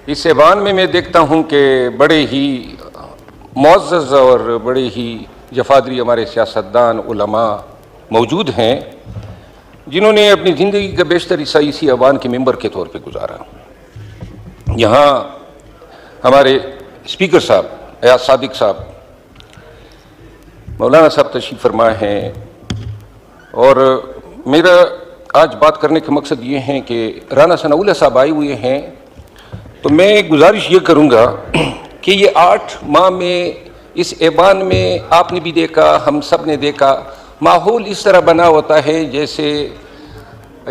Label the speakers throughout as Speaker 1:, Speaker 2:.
Speaker 1: इस ऐवान में मैं देखता हूँ कि बड़े ही मुअज़्ज़ज़ और बड़े ही जफादरी हमारे सियासतदान उलमा मौजूद हैं जिन्होंने अपनी ज़िंदगी का बेशतर हिस्सा इसी ऐवान के मेंबर के तौर पे गुजारा। यहाँ हमारे स्पीकर साहब अयाज सादिक साहब, मौलाना साहब तशरीफ़ फरमा हैं और मेरा आज बात करने का मकसद ये है कि राना सनाउल्लाह साहब आए हुए हैं, तो मैं गुजारिश ये करूँगा कि ये 8 माह में इस ऐवान में आपने भी देखा, हम सब ने देखा, माहौल इस तरह बना होता है जैसे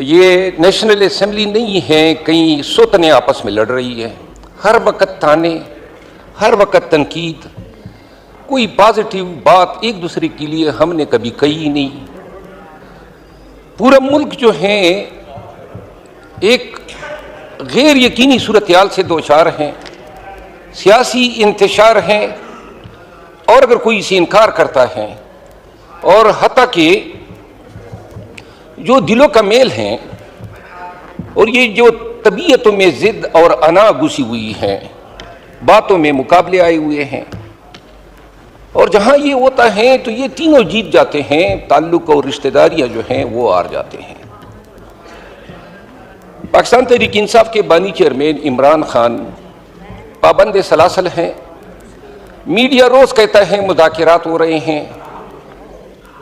Speaker 1: ये नेशनल असेंबली नहीं है, कई सोतने आपस में लड़ रही है। हर वक्त ताने, हर वक्त तनकीद, कोई पॉजिटिव बात एक दूसरे के लिए हमने कभी कही नहीं। पूरा मुल्क जो है एक गैर यकीनी सूरत हाल से दो चार हैं, सियासी इंतशार हैं और अगर कोई इसे इनकार करता है और हत्ता कि जो दिलों का मेल है और ये जो तबीयतों में जिद और अना घुसी हुई है, बातों में मुकाबले आए हुए हैं और जहाँ ये होता है तो ये तीनों जीत जाते हैं, ताल्लुक और रिश्तेदारियाँ जो हैं वो हार जाते हैं। पाकिस्तान तहरीक इंसाफ के बानी चेयरमैन इमरान खान पाबंद सलासल हैं। मीडिया रोज़ कहता है मुज़ाकरात हो रहे हैं,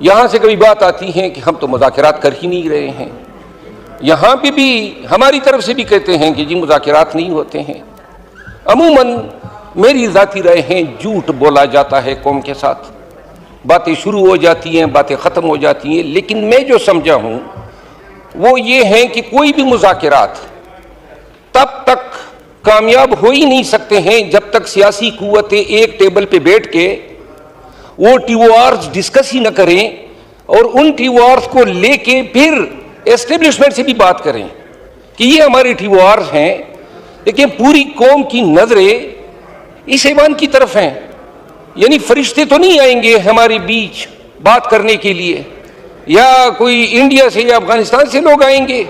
Speaker 1: यहाँ से कभी बात आती है कि हम तो मुज़ाकरात कर ही नहीं रहे हैं, यहाँ पे भी हमारी तरफ से भी कहते हैं कि जी मुज़ाकरात नहीं होते हैं। अमूमन मेरी ज़ाती राय है, झूठ बोला जाता है कौम के साथ, बातें शुरू हो जाती हैं, बातें ख़त्म हो जाती हैं, लेकिन मैं जो समझा हूँ वो ये है कि कोई भी मुज़ाकरात तब तक कामयाब हो ही नहीं सकते हैं जब तक सियासी कुव्वतें एक टेबल पे बैठ के वो टीओआर्स डिस्कस ही न करें और उन टीओआर्स को लेके फिर एस्टेब्लिशमेंट से भी बात करें कि ये हमारे टीओआर्स हैं। लेकिन पूरी कौम की नज़रें इस ऐवान की तरफ हैं, यानी फरिश्ते तो नहीं आएंगे हमारे बीच बात करने के लिए, या कोई इंडिया से या अफगानिस्तान से लोग आएंगे।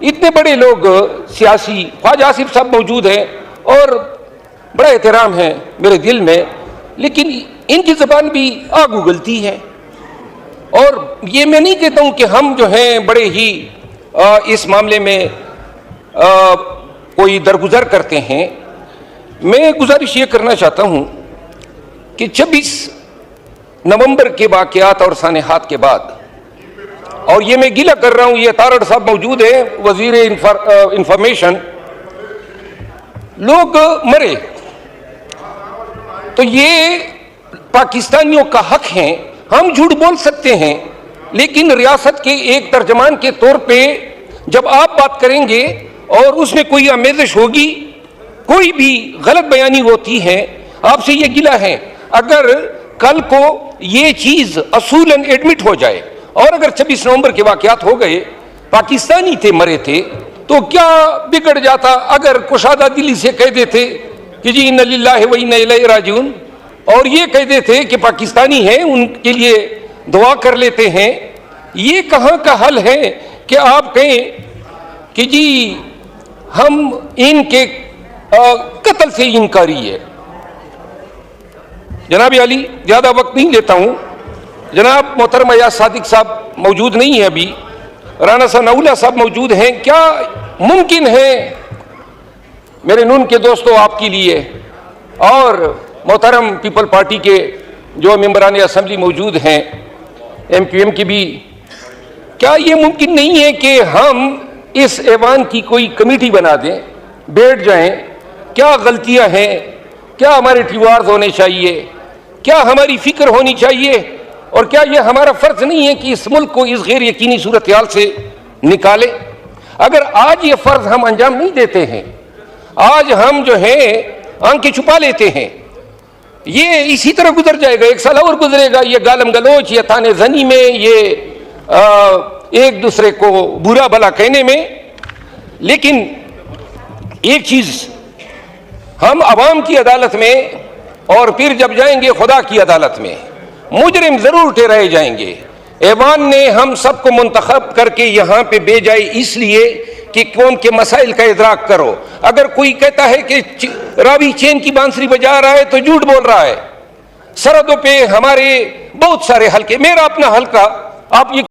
Speaker 1: इतने बड़े लोग सियासी, ख्वाजा आसिफ साहब मौजूद हैं और बड़ा एहतराम है मेरे दिल में, लेकिन इनकी ज़बान भी आग उगलती है। और ये मैं नहीं कहता हूँ कि हम जो हैं बड़े ही इस मामले में कोई दरगुजर करते हैं। मैं गुजारिश ये करना चाहता हूँ कि 26 नवंबर के वाक़यात और सानेहात के बाद, और ये मैं गिला कर रहा हूँ, ये तारड़ साहब मौजूद है, वजीर इंफॉर्मेशन, लोग मरे तो ये पाकिस्तानियों का हक है, हम झूठ बोल सकते हैं, लेकिन रियासत के एक तर्जमान के तौर पे जब आप बात करेंगे और उसमें कोई आमेज़श होगी, कोई भी गलत बयानी होती है, आपसे ये गिला है, अगर कल को ये चीज़ असूलन एडमिट हो जाए और अगर 26 नवंबर के वाक़यात हो गए, पाकिस्तानी थे मरे थे, तो क्या बिगड़ जाता अगर कुशादा दिली से कह देते कि जी इन्ना लिल्लाहि व इन्ना इलैहि राजिऊन, और ये कह देते कि पाकिस्तानी हैं उनके लिए दुआ कर लेते हैं। ये कहाँ का हल है कि आप कहें कि जी हम इनके कत्ल से इनकारी है। जनाब अली, ज़्यादा वक्त नहीं लेता हूँ, जनाब मोहतरम अयाज सादिक साहब मौजूद नहीं है अभी, राना सनाउल्लाह साहब मौजूद हैं। क्या मुमकिन है मेरे नून के दोस्तों आपके लिए और मोहतरम पीपल पार्टी के जो मेंबरान असम्बली मौजूद हैं, MQM के भी, क्या ये मुमकिन नहीं है कि हम इस ऐवान की कोई कमेटी बना दें, बैठ जाएं, क्या गलतियां हैं, क्या हमारे टीओआर्स होने चाहिए, क्या हमारी फिक्र होनी चाहिए, और क्या यह हमारा फ़र्ज नहीं है कि इस मुल्क को इस गैर यकीनी सूरत हाल से निकाले। अगर आज ये फ़र्ज हम अंजाम नहीं देते हैं, आज हम जो है आंखें छुपा लेते हैं, ये इसी तरह गुजर जाएगा, 1 साल और गुजरेगा ये गालम गलोच, ये ताने जनी में, ये एक दूसरे को बुरा भला कहने में। लेकिन एक चीज़, हम अवाम की अदालत में और फिर जब जाएंगे खुदा की अदालत में, मुजरिम ज़रूर ठहराए जाएंगे। ऐवान ने हम सबको मुंतखब करके यहाँ पे भेजा इसलिए कि कौन के मसाइल का इदराक करो। अगर कोई कहता है कि रावी चैन की बांसुरी बजा रहा है तो झूठ बोल रहा है। सरहदों पे हमारे बहुत सारे हल्के, मेरा अपना हल्का, आप ये